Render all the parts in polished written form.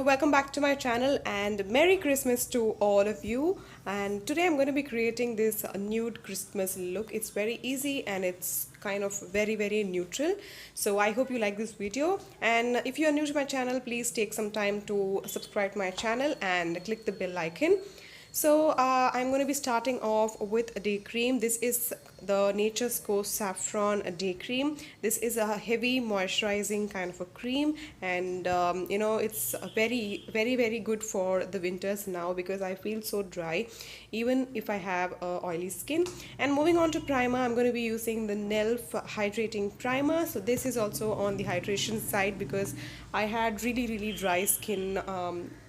welcome back to my channel and Merry Christmas to all of you. And today I'm going to be creating this nude Christmas look. It's very easy and it's kind of very neutral. So I hope you like this video, and if you are new to my channel, please take some time to subscribe to my channel and click the bell icon. So I'm going to be starting off with a day cream. This is the Nature's Co Saffron Day Cream. This is a heavy moisturizing kind of a cream, and you know, it's a very good for the winters now because I feel so dry even if I have oily skin. And moving on to primer, I'm going to be using the Nelf hydrating primer. So this is also on the hydration side because I had really dry skin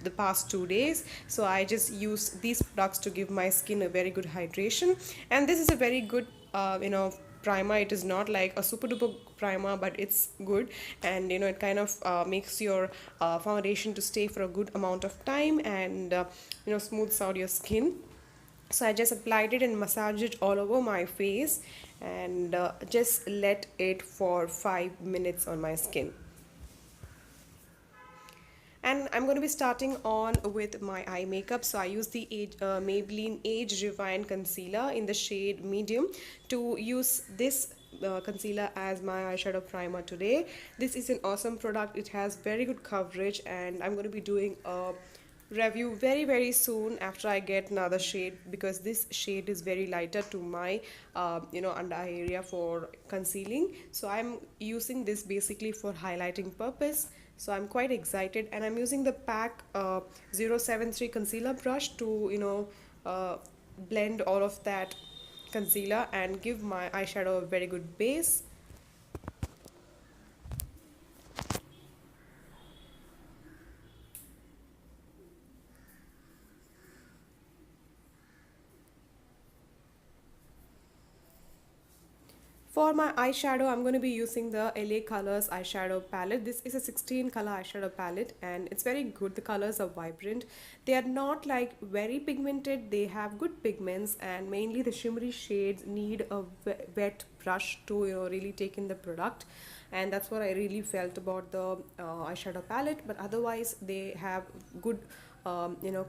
the past 2 days, so I just use these products to give my skin a very good hydration. And this is a very good primer. It is not like a super duper primer, but it's good, and you know, it kind of makes your foundation to stay for a good amount of time, and you know, smooths out your skin. So I just applied it and massaged it all over my face, and just let it for 5 minutes on my skin. And I'm going to be starting on with my eye makeup. So I use the Maybelline Age Refined Concealer in the shade medium to use this concealer as my eyeshadow primer today. This is an awesome product. It has very good coverage, and I'm going to be doing a review very soon after I get another shade, because this shade is very lighter to my under eye area for concealing. So I'm using this basically for highlighting purpose. So I'm quite excited, and I'm using the pack 073 concealer brush to blend all of that concealer and give my eyeshadow a very good base. For my eyeshadow, I'm going to be using the LA Colors eyeshadow palette. This is a 16 color eyeshadow palette, and it's very good. The colors are vibrant. They are not like very pigmented. They have good pigments, and mainly the shimmery shades need a wet brush to really take in the product. And that's what I really felt about the eyeshadow palette. But otherwise, they have good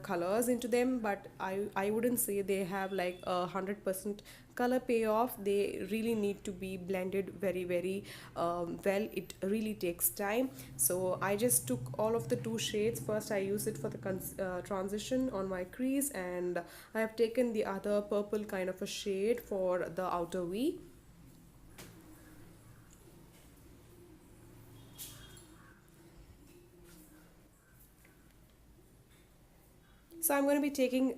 colors into them, but I wouldn't say they have like 100% color payoff. They really need to be blended very well. It really takes time. So I just took all of the two shades. First I used it for the transition on my crease, and I have taken the other purple kind of a shade for the outer V. So I'm going to be taking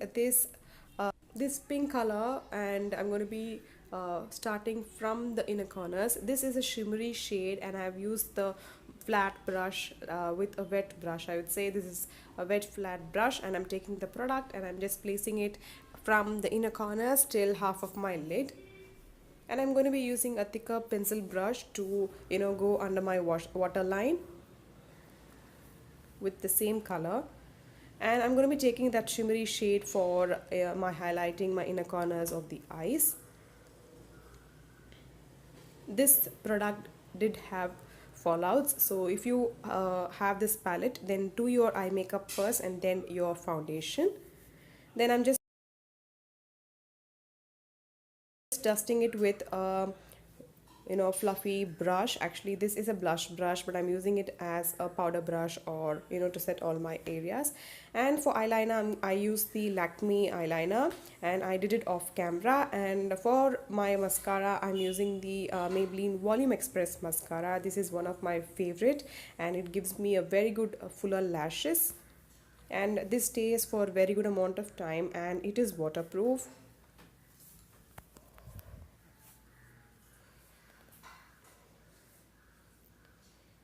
this pink color, and I'm going to be starting from the inner corners. This is a shimmery shade, and I've used the flat brush with a wet brush. I would say this is a wet flat brush, and I'm taking the product and I'm just placing it from the inner corners till half of my lid. And I'm going to be using a thicker pencil brush to go under my waterline with the same color. And I'm going to be taking that shimmery shade for my highlighting my inner corners of the eyes. This product did have fallouts, so if you have this palette, then do your eye makeup first and then your foundation. Then I'm just dusting it with fluffy brush. Actually this is a blush brush, but I'm using it as a powder brush, or to set all my areas. And for eyeliner, I use the Lakme Eyeliner, and I did it off camera. And for my mascara, I'm using the Maybelline Volume Express mascara. This is one of my favorite, and it gives me a very good fuller lashes, and this stays for a very good amount of time, and it is waterproof.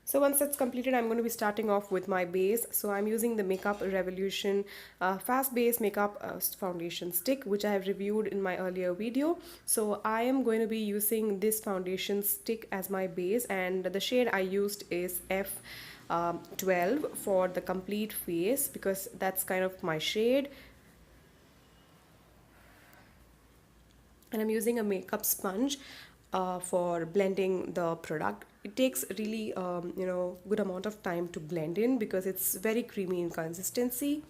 So once that's completed, I'm going to be starting off with my base. So I'm using the Makeup Revolution Fast Base Makeup Foundation Stick, which I have reviewed in my earlier video. So I am going to be using this foundation stick as my base, and the shade I used is F12 for the complete face, because that's kind of my shade. And I'm using a makeup sponge for blending the product. It takes really good amount of time to blend in because it's very creamy in consistency.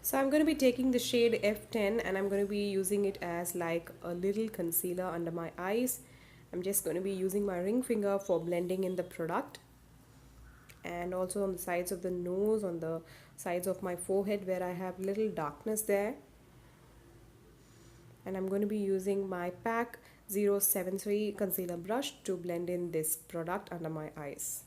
So I'm going to be taking the shade F10 and I'm going to be using it as like a little concealer under my eyes. I'm just going to be using my ring finger for blending in the product, and also on the sides of the nose, on the sides of my forehead where I have little darkness there. And I'm going to be using my PAC 073 concealer brush to blend in this product under my eyes.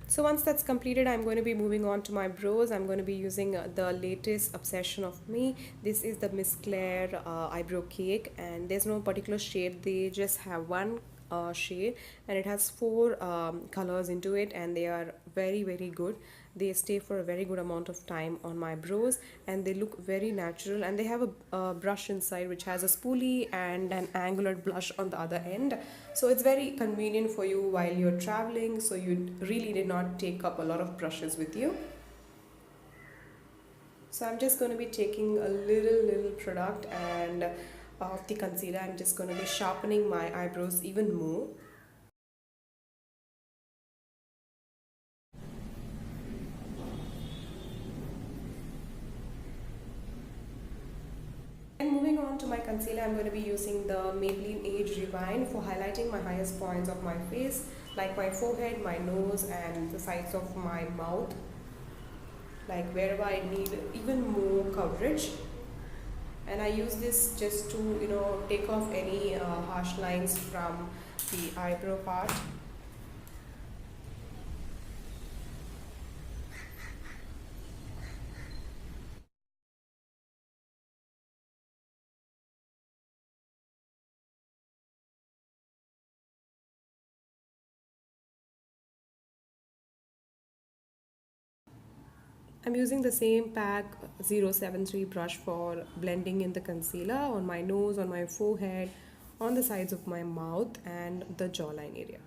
So once that's completed, I'm going to be moving on to my brows. I'm going to be using the latest obsession of me. This is the Miss Claire eyebrow cake, and there's no particular shade. They just have one shade, and it has four colors into it, and they are very good. They stay for a very good amount of time on my brows, and they look very natural. And they have a brush inside which has a spoolie and an angular blush on the other end, so it's very convenient for you while you're traveling, so you really did not take up a lot of brushes with you. So I'm just going to be taking a little product and of the concealer, I'm just going to be sharpening my eyebrows even more. And moving on to my concealer, I'm going to be using the Maybelline Age Rewind for highlighting my highest points of my face, like my forehead, my nose, and the sides of my mouth, like wherever I need even more coverage. And I use this just to take off any harsh lines from the eyebrow part. I'm using the same PAC 073 brush for blending in the concealer on my nose, on my forehead, on the sides of my mouth, and the jawline area.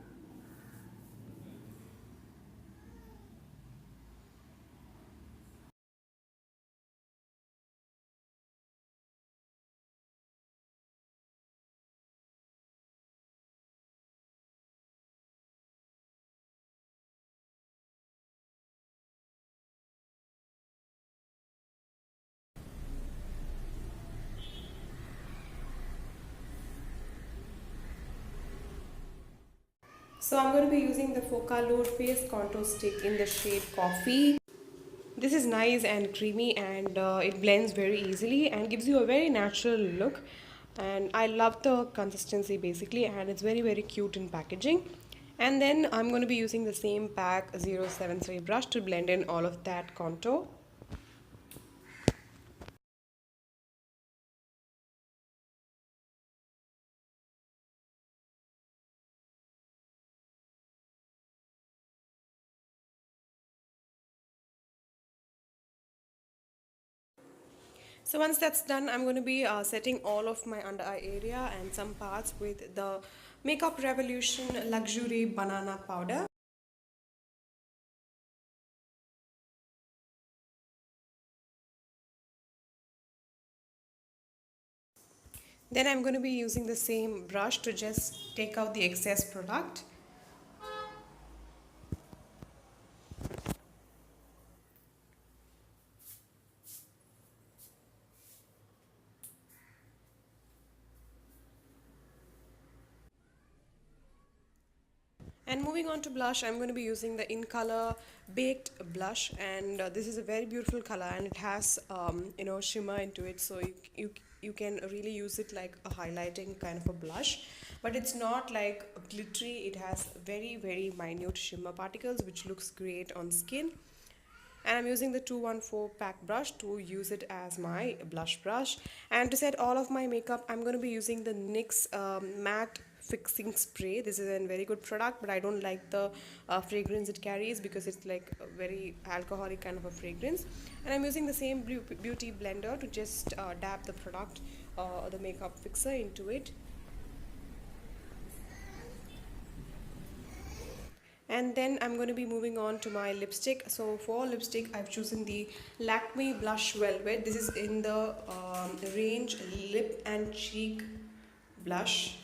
So I'm going to be using the Focallure face contour stick in the shade Coffee. This is nice and creamy, and it blends very easily and gives you a very natural look. And I love the consistency basically, and it's very cute in packaging. And then I'm going to be using the same PAC 073 brush to blend in all of that contour. So once that's done, I'm going to be setting all of my under eye area and some parts with the Makeup Revolution Luxury Banana Powder. Then I'm going to be using the same brush to just take out the excess product. And moving on to blush, I'm going to be using the Incolor Baked Blush, and this is a very beautiful color, and it has shimmer into it, so you can really use it like a highlighting kind of a blush, but it's not like glittery. It has very minute shimmer particles, which looks great on skin. And I'm using the 214 pack brush to use it as my blush brush. And to set all of my makeup, I'm going to be using the NYX matte fixing spray. This is a very good product, but I don't like the fragrance it carries because it's like a very alcoholic kind of a fragrance. And I'm using the same beauty blender to just dab the product, the makeup fixer into it. And then I'm going to be moving on to my lipstick. So for lipstick, I've chosen the Lakme Blush Velvet. This is in the range Lip and Cheek Blush.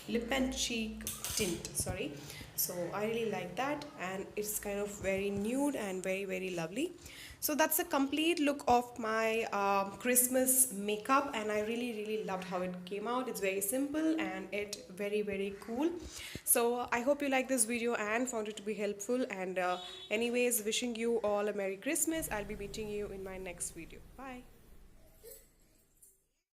Lip and Cheek Tint, sorry. So I really like that, and it's kind of very nude and very lovely. So that's a complete look of my Christmas makeup, and I really loved how it came out. It's very simple and it very cool. So I hope you like this video and found it to be helpful, and anyways, wishing you all a Merry Christmas. I'll be meeting you in my next video. Bye.